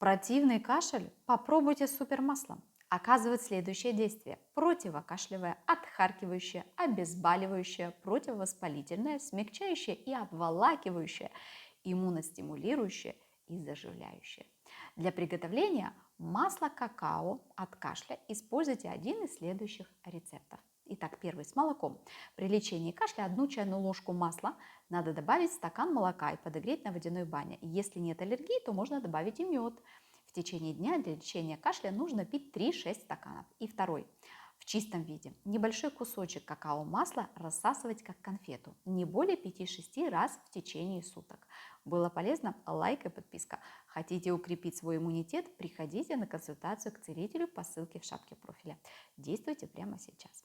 Противный кашель? Попробуйте супермасло. Оказывает следующее действие: противокашлевое, отхаркивающее, обезболивающее, противовоспалительное, смягчающее и обволакивающее, иммуностимулирующее и заживляющее. Для приготовления масло какао от кашля используйте один из следующих рецептов. Итак, первый с молоком. При лечении кашля 1 чайную ложку масла надо добавить в стакан молока и подогреть на водяной бане. Если нет аллергии, то можно добавить и мед. В течение дня для лечения кашля нужно пить 3-6 стаканов. И второй. В чистом виде небольшой кусочек какао-масла рассасывать как конфету, не более 5-6 раз в течение суток. Было полезно? Лайк и подписка. Хотите укрепить свой иммунитет? Приходите на консультацию к целителю по ссылке в шапке профиля. Действуйте прямо сейчас.